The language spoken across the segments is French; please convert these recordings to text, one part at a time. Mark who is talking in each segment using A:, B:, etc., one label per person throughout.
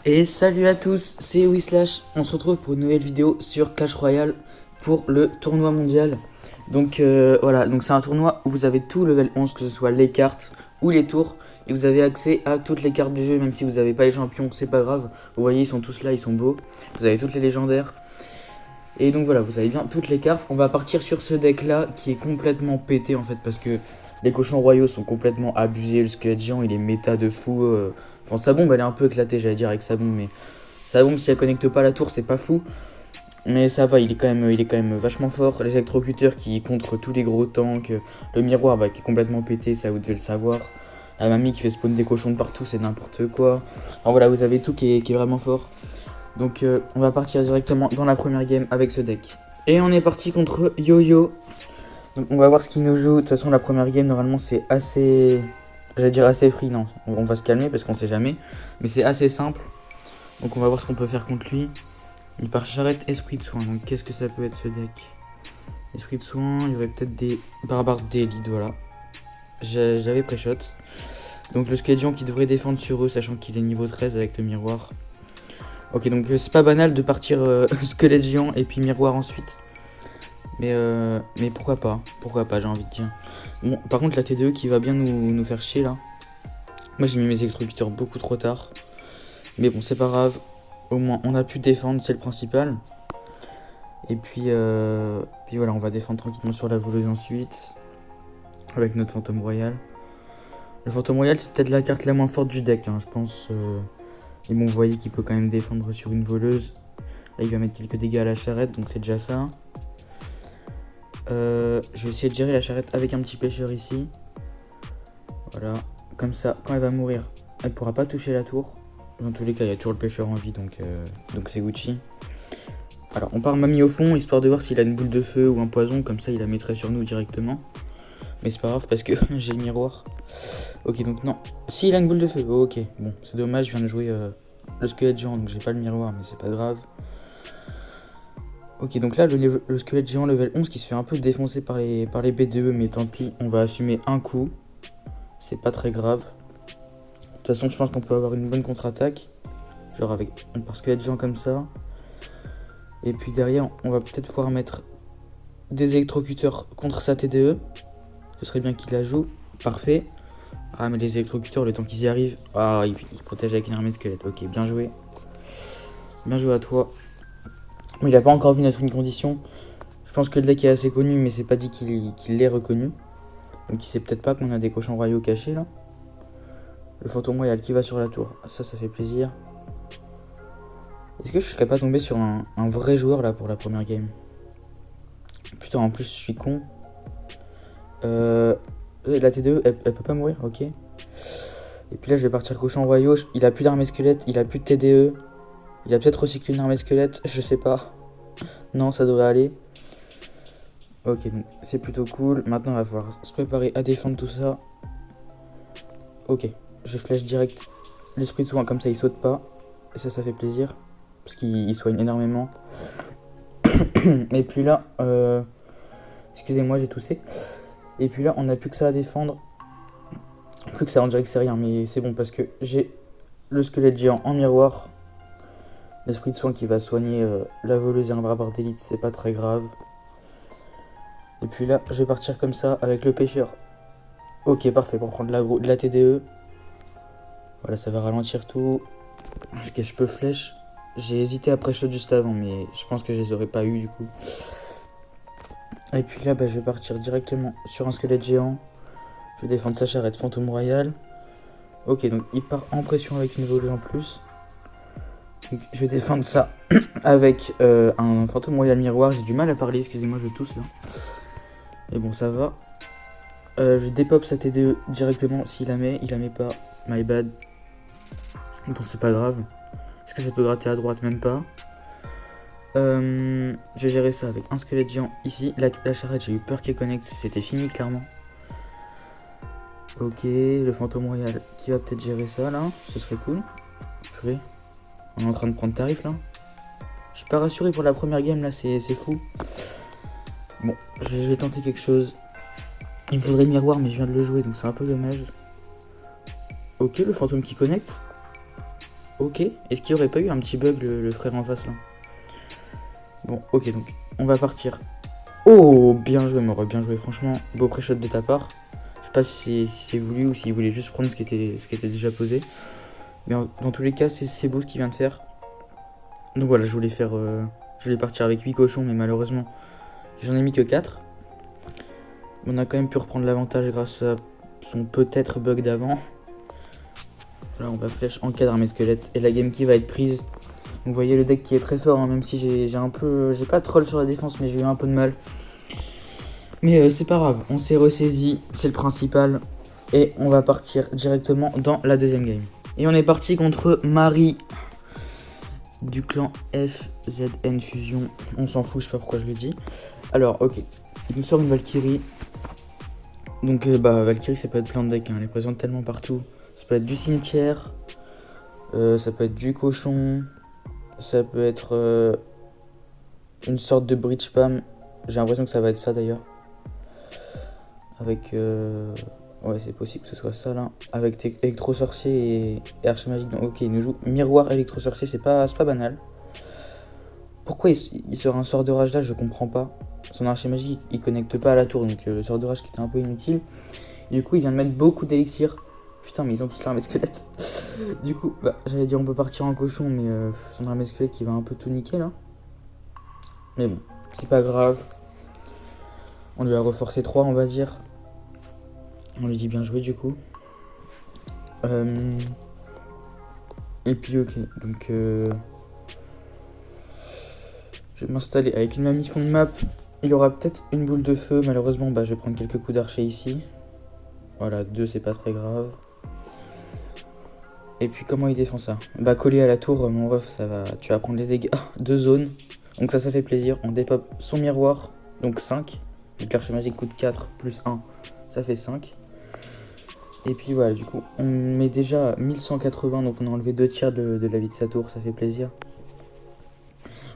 A: Et salut à tous, c'est Wislash. On se retrouve pour une nouvelle vidéo sur Clash Royale pour le tournoi mondial. Donc voilà, donc c'est un tournoi où vous avez tout level 11, que ce soit les cartes ou les tours. Et vous avez accès à toutes les cartes du jeu, même si vous n'avez pas les champions, c'est pas grave. Vous voyez, ils sont tous là, ils sont beaux. Vous avez toutes les légendaires. Et donc voilà, vous avez bien toutes les cartes. On va partir sur ce deck là qui est complètement pété en fait, parce que les cochons royaux sont complètement abusés. Le squelette géant il est méta de fou. Enfin, sa bombe elle est un peu éclatée, j'allais dire, avec sa bombe, mais sa bombe si elle connecte pas la tour, c'est pas fou. Mais ça va, il est quand même vachement fort. Les électrocuteurs qui contre tous les gros tanks. Le miroir qui est complètement pété, ça vous devez le savoir. La mamie qui fait spawn des cochons de partout, c'est n'importe quoi. Alors voilà, vous avez tout qui est vraiment fort. Donc on va partir directement dans la première game avec ce deck. Et on est parti contre Yo-Yo. Donc on va voir ce qu'il nous joue. De toute façon la première game normalement c'est assez... J'allais dire assez free, non. On va se calmer parce qu'on sait jamais. Mais c'est assez simple. Donc on va voir ce qu'on peut faire contre lui. Il part charrette, esprit de soin. Donc qu'est-ce que ça peut être ce deck? Esprit de soin, il y aurait peut-être des barbares d'élite, voilà. J'avais pré-shot. Donc le squelette géant qui devrait défendre sur eux, sachant qu'il est niveau 13 avec le miroir. Ok, donc c'est pas banal de partir squelette géant et puis miroir ensuite. Mais pourquoi pas, j'ai envie de dire. Bon, par contre la TDE qui va bien nous faire chier là. Moi j'ai mis mes électrocuteurs beaucoup trop tard. Mais bon, c'est pas grave. Au moins on a pu défendre, c'est le principal. Et puis voilà, on va défendre tranquillement sur la voleuse ensuite. Avec notre fantôme royal. Le fantôme royal c'est peut-être la carte la moins forte du deck, hein, je pense. Et bon, vous voyez qu'il peut quand même défendre sur une voleuse. Là il va mettre quelques dégâts à la charrette, donc c'est déjà ça. Je vais essayer de gérer la charrette avec un petit pêcheur ici. Voilà, comme ça, quand elle va mourir, elle pourra pas toucher la tour. Dans tous les cas, il y a toujours le pêcheur en vie, donc c'est Gucci. Alors, on part mamie au fond, histoire de voir s'il a une boule de feu ou un poison, comme ça il la mettrait sur nous directement. Mais c'est pas grave parce que j'ai le miroir. Ok, donc non. Si, il a une boule de feu, oh, ok. Bon, c'est dommage, je viens de jouer le squelette géant, donc j'ai pas le miroir, mais c'est pas grave. Ok, donc là, le squelette géant level 11 qui se fait un peu défoncer par les BDE, mais tant pis, on va assumer un coup. C'est pas très grave. De toute façon, je pense qu'on peut avoir une bonne contre-attaque. Genre avec un squelette géant comme ça. Et puis derrière, on va peut-être pouvoir mettre des électrocuteurs contre sa TDE. Ce serait bien qu'il la joue. Parfait. Ah, mais les électrocuteurs, le temps qu'ils y arrivent. Ah, il protège avec une armée de squelettes. Ok, bien joué. Bien joué à toi. Il n'a pas encore vu notre win condition. Je pense que le deck est assez connu, mais c'est pas dit qu'il l'ait reconnu. Donc il sait peut-être pas qu'on a des cochons royaux cachés là. Le fantôme royal qui va sur la tour. Ça fait plaisir. Est-ce que je serais pas tombé sur un vrai joueur là pour la première game? Putain, en plus je suis con. La TDE, elle peut pas mourir, ok. Et puis là je vais partir cochon royaux. Il a plus d'armée squelette, il a plus de TDE. Il a peut-être recyclé une armée squelette, je sais pas. Non, ça devrait aller. Ok, donc c'est plutôt cool. Maintenant, on va falloir se préparer à défendre tout ça. Ok, je flash direct l'esprit de soin, comme ça il saute pas. Et ça fait plaisir. Parce qu'il soigne énormément. Et puis là, excusez-moi, j'ai toussé. Et puis là, on n'a plus que ça à défendre. Plus que ça, on dirait que c'est rien, mais c'est bon parce que j'ai le squelette géant en miroir. L'esprit de soin qui va soigner la voleuse et un barbare d'élite, c'est pas très grave. Et puis là, je vais partir comme ça avec le pêcheur. Ok, parfait, pour prendre de la TDE. Voilà, ça va ralentir tout. Je peux flèche. J'ai hésité après shot juste avant, mais je pense que je les aurais pas eu du coup. Et puis là, je vais partir directement sur un squelette géant. Je vais défendre sa charrette fantôme royal. Ok, donc il part en pression avec une voleuse en plus. Donc, je vais défendre ça avec un fantôme royal miroir. J'ai du mal à parler, excusez-moi, je tousse là. Et bon, ça va. Je dépop sa TDE directement s'il la met. Il la met pas, my bad. Bon, c'est pas grave. Est-ce que ça peut gratter à droite? Même pas. Je vais gérer ça avec un squelette géant ici. La charrette, j'ai eu peur qu'elle connecte. C'était fini, clairement. Ok, le fantôme royal qui va peut-être gérer ça là. Ce serait cool. Purée. On est en train de prendre tarif là. Je suis pas rassuré pour la première game là, c'est fou. Bon, je vais tenter quelque chose. Il me faudrait le miroir, mais je viens de le jouer, donc c'est un peu dommage. Ok, le fantôme qui connecte. Ok, est-ce qu'il n'y aurait pas eu un petit bug, le frère en face là? Bon, ok, donc on va partir. Oh, bien joué, Moro, bien joué, franchement, beau pré-shot de ta part. Je sais pas si c'est voulu ou s'il voulait juste prendre ce qui était déjà posé. Mais dans tous les cas, c'est beau ce qu'il vient de faire. Donc voilà, je voulais partir avec 8 cochons, mais malheureusement, j'en ai mis que 4. On a quand même pu reprendre l'avantage grâce à son peut-être bug d'avant. Là, on va flèche en cadre mes squelettes. Et la game qui va être prise. Vous voyez le deck qui est très fort, hein, même si j'ai pas troll sur la défense, mais j'ai eu un peu de mal. Mais c'est pas grave, on s'est ressaisi, c'est le principal. Et on va partir directement dans la deuxième game. Et on est parti contre Marie du clan FZN Fusion. On s'en fout, je sais pas pourquoi je le dis. Alors, ok, il nous sort une Valkyrie. Donc, Valkyrie, ça peut être plein de decks, hein. Elle est présente tellement partout. Ça peut être du cimetière, ça peut être du cochon, ça peut être une sorte de bridge spam. J'ai l'impression que ça va être ça d'ailleurs. Avec ouais, c'est possible que ce soit ça là. Avec électro sorcier et archimagique. Donc ok, il nous joue miroir électro sorcier, c'est pas banal. Pourquoi il sort un sort de rage là, je comprends pas. Son archimagique il connecte pas à la tour, donc le sort de rage qui était un peu inutile. Et du coup il vient de mettre beaucoup d'élixir. Putain, mais ils ont tous l'armée squelette. Du coup, j'allais dire on peut partir en cochon, mais son armée squelette qui va un peu tout niquer là. Mais bon, c'est pas grave. On lui a reforcé 3, on va dire. On lui dit bien joué du coup. Et puis ok, donc je vais m'installer avec une mamie fond de map. Il y aura peut-être une boule de feu. Malheureusement, je vais prendre quelques coups d'archer ici. Voilà, 2 c'est pas très grave. Et puis comment il défend ça? Collé à la tour, mon ref, ça va. Tu vas prendre les dégâts de zone. Donc ça fait plaisir. On dépop son miroir, donc 5. Donc l'archimagique coûte 4 plus 1, ça fait 5. Et puis voilà, du coup, on met déjà 1180, donc on a enlevé 2 tiers de la vie de sa tour, ça fait plaisir.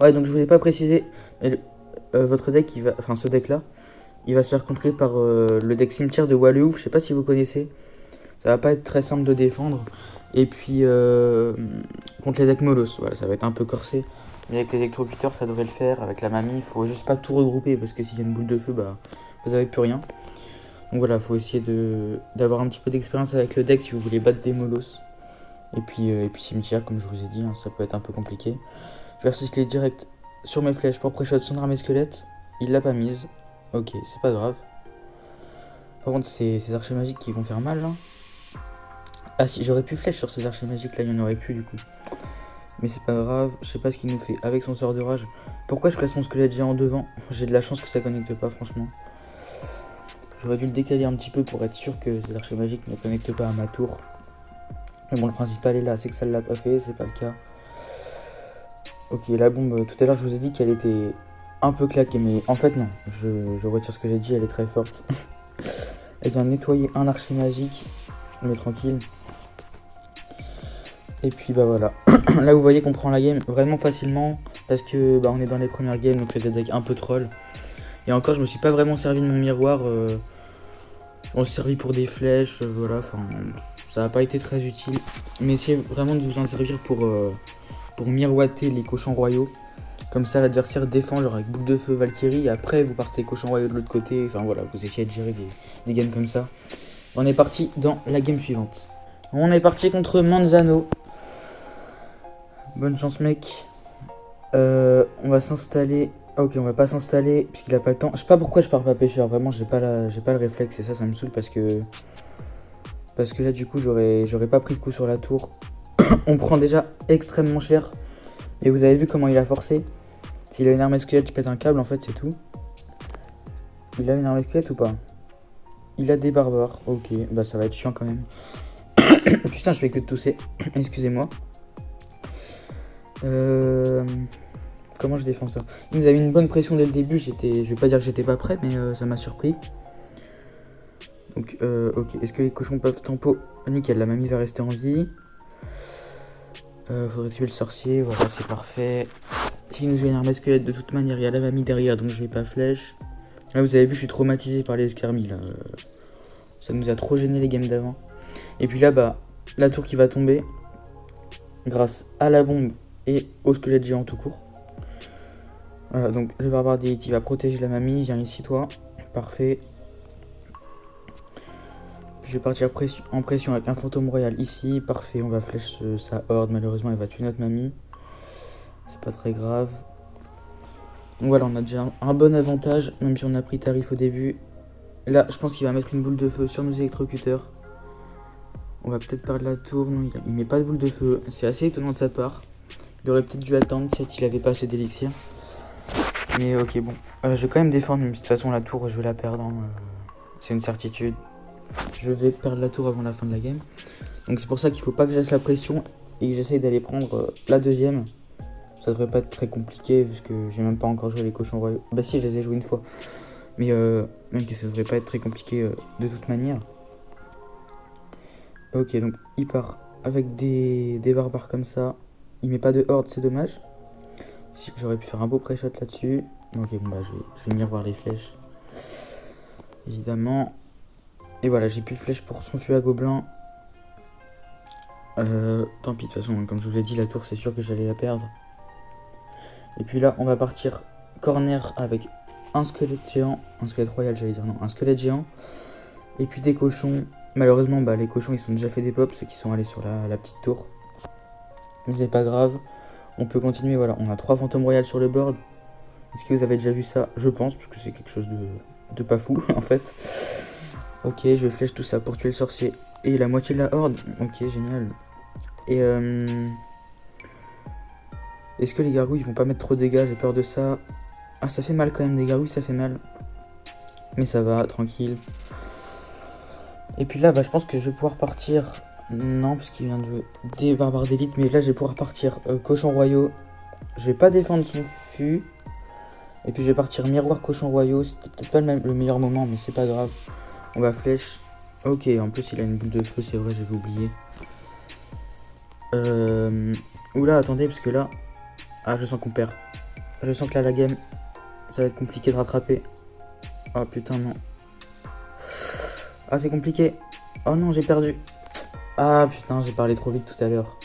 A: Ouais, donc je vous ai pas précisé, mais votre deck, ce deck là, il va se faire contrer par le deck cimetière de Wallouf, je sais pas si vous connaissez. Ça va pas être très simple de défendre. Et puis contre les decks Molos, voilà, ça va être un peu corsé. Mais avec les électrocuteurs, ça devrait le faire. Avec la mamie, il faut juste pas tout regrouper parce que s'il y a une boule de feu, vous avez plus rien. Donc voilà, faut essayer d'avoir un petit peu d'expérience avec le deck si vous voulez battre des Molos. Et puis cimetière, comme je vous ai dit, hein, ça peut être un peu compliqué. Je vais recycler direct sur mes flèches pour pré-shot son armée squelette. Il l'a pas mise. Ok, c'est pas grave. Par contre, c'est ces archers magiques qui vont faire mal là. Ah si, j'aurais pu flèche sur ces archers magiques là, il y en aurait plus du coup. Mais c'est pas grave, je sais pas ce qu'il nous fait avec son sort de rage. Pourquoi je place mon squelette géant devant? J'ai de la chance que ça connecte pas franchement. J'aurais dû le décaler un petit peu pour être sûr que ces archers magiques ne connectent pas à ma tour. Mais bon, le principal est là, c'est que ça l'a pas fait, c'est pas le cas. Ok, la bombe, tout à l'heure je vous ai dit qu'elle était un peu claquée, mais en fait non. Je retire ce que j'ai dit, elle est très forte. Elle vient nettoyer un archer magique, mais tranquille. Et puis voilà. Là vous voyez qu'on prend la game vraiment facilement parce que on est dans les premières games, donc c'est des decks un peu troll. Et encore je me suis pas vraiment servi de mon miroir. On s'est servi pour des flèches, voilà, enfin ça n'a pas été très utile. Mais essayez vraiment de vous en servir pour miroiter les cochons royaux. Comme ça l'adversaire défend genre avec boule de feu Valkyrie et après vous partez cochon royaux de l'autre côté. Enfin voilà, vous essayez de gérer des games comme ça. On est parti dans la game suivante. On est parti contre Manzano. Bonne chance mec. On va s'installer. Ok, on va pas s'installer puisqu'il a pas le temps. Je sais pas pourquoi je pars pas pêcheur. Vraiment, j'ai pas le réflexe et ça me saoule parce que là du coup j'aurais pas pris de coup sur la tour. On prend déjà extrêmement cher. Et vous avez vu comment il a forcé. S'il a une armée squelette, il pète un câble en fait, c'est tout. Il a une armée squelette ou pas? Il a des barbares. Ok, ça va être chiant quand même. Putain, je fais que de tousser. Excusez-moi. Comment je défends ça? Il nous a mis une bonne pression dès le début. Je vais pas dire que j'étais pas prêt, mais ça m'a surpris. Donc, ok. Est-ce que les cochons peuvent tempo? Nickel, la mamie va rester en vie. Faudrait tuer le sorcier. Voilà, c'est parfait. S'il nous joue une armée squelette, de toute manière, il y a la mamie derrière, donc je vais pas flèche. Là, vous avez vu, je suis traumatisé par les escarmilles. Là. Ça nous a trop gêné les games d'avant. Et puis là, bah, la tour qui va tomber grâce à la bombe et au squelette géant tout court. Voilà, donc le barbare d'élite, il va protéger la mamie. Viens ici, toi. Parfait. Je vais partir en pression avec un fantôme royal ici. Parfait, on va flèche sa horde. Malheureusement, elle va tuer notre mamie. C'est pas très grave. Donc voilà, on a déjà un bon avantage, même si on a pris tarif au début. Là, je pense qu'il va mettre une boule de feu sur nos électrocuteurs. On va peut-être perdre la tour. Non, il met pas de boule de feu. C'est assez étonnant de sa part. Il aurait peut-être dû attendre, peut-être qu'il avait pas assez d'élixir. Mais ok, bon. Je vais quand même défendre, mais de toute façon, la tour, je vais la perdre. Hein. C'est une certitude. Je vais perdre la tour avant la fin de la game. Donc c'est pour ça qu'il faut pas que je laisse la pression et que j'essaye d'aller prendre la deuxième. Ça devrait pas être très compliqué vu que j'ai même pas encore joué les cochons royaux. Bah si, je les ai joués une fois. Mais même que ça devrait pas être très compliqué de toute manière. Ok, donc il part avec des barbares comme ça. Il met pas de horde, c'est dommage. J'aurais pu faire un beau pré-shot là-dessus. Ok, bon bah je vais venir voir les flèches. Évidemment. Et voilà, j'ai plus de flèches pour son feu à gobelin. Tant pis, de toute façon, comme je vous l'ai dit, la tour, c'est sûr que j'allais la perdre. Et puis là, on va partir corner avec un squelette géant. Un squelette royal, j'allais dire, non, un squelette géant. Et puis des cochons. Malheureusement, bah, les cochons, ils sont déjà fait des pops, ceux qui sont allés sur la petite tour. Mais c'est pas grave. On peut continuer, voilà. On a 3 fantômes royales sur le board. Est-ce que vous avez déjà vu ça? Je pense, parce que c'est quelque chose de pas fou, en fait. Ok, je vais flèche tout ça pour tuer le sorcier. Et la moitié de la horde. Ok, génial. Et est-ce que les gargouilles vont pas mettre trop de dégâts? J'ai peur de ça. Ah, ça fait mal quand même, des gargouilles, ça fait mal. Mais ça va, tranquille. Et puis là, bah, je pense que je vais pouvoir partir. Non, parce qu'il vient de jouer des barbares d'élite. Mais là, je vais pouvoir partir cochon royaux. Je vais pas défendre son fût. Et puis je vais partir miroir cochon royaux. C'était peut-être pas le meilleur moment, mais c'est pas grave. On va flèche. Ok, en plus il a une boule de feu, c'est vrai, j'avais oublié. Oula, attendez, parce que là... Ah, je sens qu'on perd. Je sens que là, la game, ça va être compliqué de rattraper. Oh putain, non. Ah, c'est compliqué. Oh non, j'ai perdu. Ah putain, j'ai parlé trop vite tout à l'heure.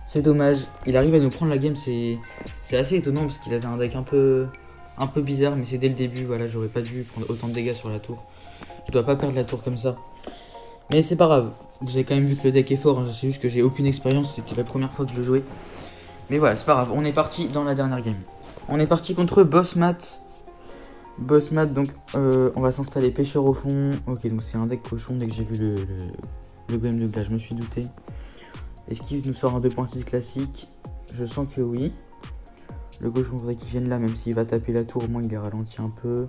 A: C'est dommage. Il arrive à nous prendre la game, c'est assez étonnant parce qu'il avait un deck un peu bizarre, mais c'est dès le début, voilà, j'aurais pas dû prendre autant de dégâts sur la tour. Je dois pas perdre la tour comme ça. Mais c'est pas grave. Vous avez quand même vu que le deck est fort, hein. C'est juste que j'ai aucune expérience, c'était la première fois que je le jouais. Mais voilà, c'est pas grave, on est parti dans la dernière game. On est parti contre Bossmat. Bossmat, donc on va s'installer pêcheur au fond. Ok, donc c'est un deck cochon. Dès que j'ai vu le game de glace, je me suis douté. Est-ce qu'il nous sort un 2.6 classique? Je sens que oui. Le cochon voudrait qu'il vienne là, même s'il va taper la tour, au moins il est ralenti un peu.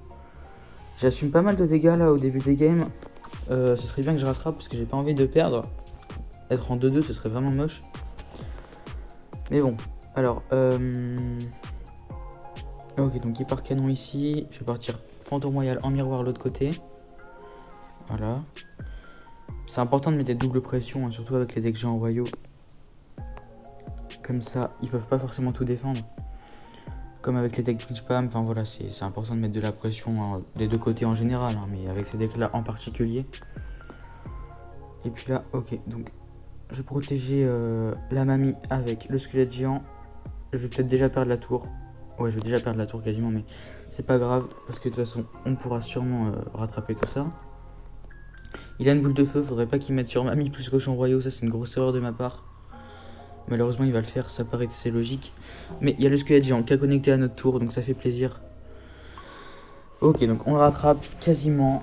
A: J'assume pas mal de dégâts là au début des games. Ce serait bien que je rattrape parce que j'ai pas envie de perdre. Être en 2-2, ce serait vraiment moche. Mais bon, alors... Ok, donc il part canon ici. Je vais partir fantôme royal en miroir de l'autre côté. Voilà. C'est important de mettre des doubles pressions, hein, surtout avec les decks géants royaux. Comme ça, ils peuvent pas forcément tout défendre. Comme avec les decks bridge spam, enfin voilà, c'est important de mettre de la pression hein, des deux côtés en général, hein, mais avec ces decks là en particulier. Et puis là, ok, donc je vais protéger la mamie avec le squelette géant. Je vais peut-être déjà perdre la tour. Ouais, je vais déjà perdre la tour quasiment, mais c'est pas grave, parce que de toute façon, on pourra sûrement rattraper tout ça. Il a une boule de feu, faudrait pas qu'il mette sur mamie plus cochon royaux, ça c'est une grosse erreur de ma part. Malheureusement, il va le faire, ça paraît assez logique. Mais il y a le squelette géant qui a connecté à notre tour, donc ça fait plaisir. Ok, donc on le rattrape quasiment.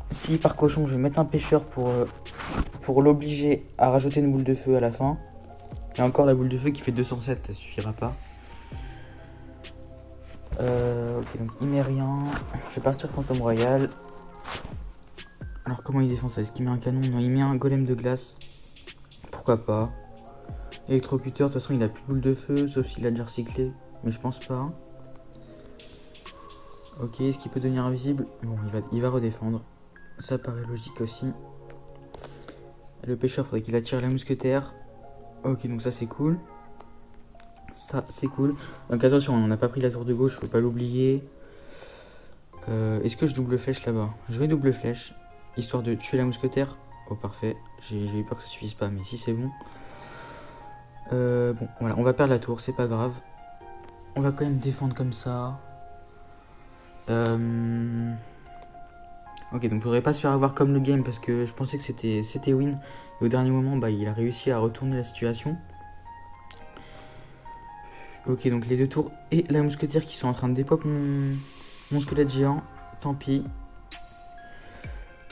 A: Si par cochon, je vais mettre un pêcheur pour l'obliger à rajouter une boule de feu à la fin. Et encore la boule de feu qui fait 207, ça suffira pas. Ok, donc il met rien. Je vais partir fantôme royal. Alors comment il défend ça? Est-ce qu'il met un canon? Non, il met un golem de glace. Pourquoi pas? Électrocuteur, de toute façon il a plus de boule de feu, sauf s'il a déjà recyclé. Mais je pense pas. Ok, est-ce qu'il peut devenir invisible? Bon, il va redéfendre. Ça paraît logique aussi. Le pêcheur, faudrait qu'il attire la mousquetaire. Ok, donc ça c'est cool. Ça c'est cool. Donc attention, on n'a pas pris la tour de gauche, faut pas l'oublier. Est-ce que je double flèche là-bas? Je vais double flèche, histoire de tuer la mousquetaire. Oh parfait, j'ai eu peur que ça suffise pas, mais si c'est bon. Bon, voilà, on va perdre la tour, c'est pas grave. On va quand même défendre comme ça. Ok, donc faudrait pas se faire avoir comme le game parce que je pensais que c'était win. Et au dernier moment, bah, il a réussi à retourner la situation. Ok, donc les deux tours et la mousquetaire qui sont en train de dépop mon squelette géant. Tant pis.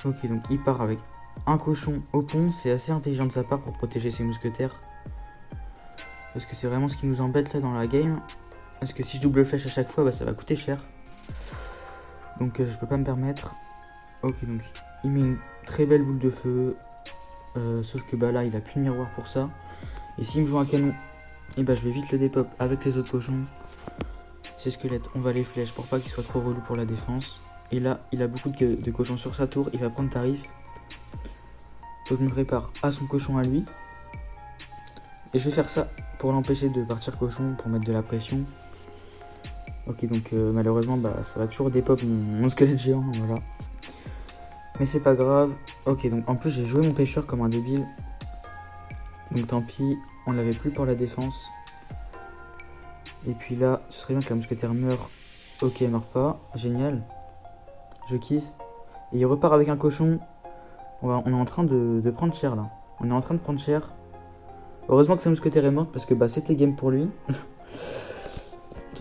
A: Ok, donc il part avec un cochon au pont. C'est assez intelligent de sa part pour protéger ses mousquetaires. Parce que c'est vraiment ce qui nous embête là dans la game. Parce que si je double flèche à chaque fois, bah, ça va coûter cher. Donc je peux pas me permettre. Ok, donc il met une très belle boule de feu. Sauf que bah là, il a plus de miroir pour ça. Et s'il me joue un canon, et bah je vais vite le dépop avec les autres cochons. Ces squelettes, on va les flèches pour pas qu'ils soient trop relous pour la défense. Et là, il a beaucoup de cochons sur sa tour. Il va prendre tarif. Faut que je me prépare à son cochon à lui. Et je vais faire ça pour l'empêcher de partir cochon, pour mettre de la pression. Ok, donc malheureusement, bah, ça va toujours dépop mon squelette géant, voilà. Mais c'est pas grave. Ok, donc en plus, j'ai joué mon pêcheur comme un débile. Donc tant pis, on l'avait plus pour la défense. Et puis là, ce serait bien que la mousquetaire meure. Ok, elle meurt pas, génial. Je kiffe. Et il repart avec un cochon. On est en train de prendre cher là. On est en train de prendre cher. Heureusement que sa mousquetaire est morte parce que bah, c'était game pour lui.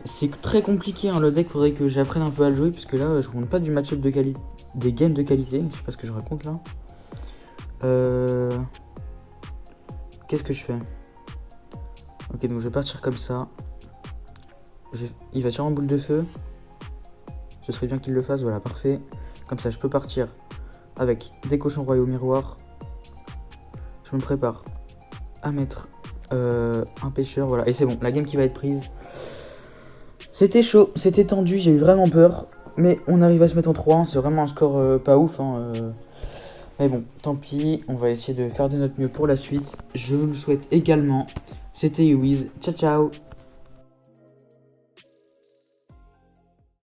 A: C'est très compliqué hein, le deck, faudrait que j'apprenne un peu à le jouer. Parce que là, je ne compte pas du match-up de qualité. Des games de qualité, je sais pas ce que je raconte là. Qu'est-ce que je fais? Ok, donc je vais partir comme ça. Il va tirer en boule de feu. Ce serait bien qu'il le fasse, voilà, parfait. Comme ça, je peux partir avec des cochons royaux miroir. Je me prépare à mettre un pêcheur, voilà. Et c'est bon, la game qui va être prise. C'était chaud, c'était tendu, j'ai eu vraiment peur. Mais on arrive à se mettre en 3-1, c'est vraiment un score pas ouf. Hein, Mais bon, tant pis, on va essayer de faire de notre mieux pour la suite. Je vous le souhaite également. C'était Wiz, ciao ciao.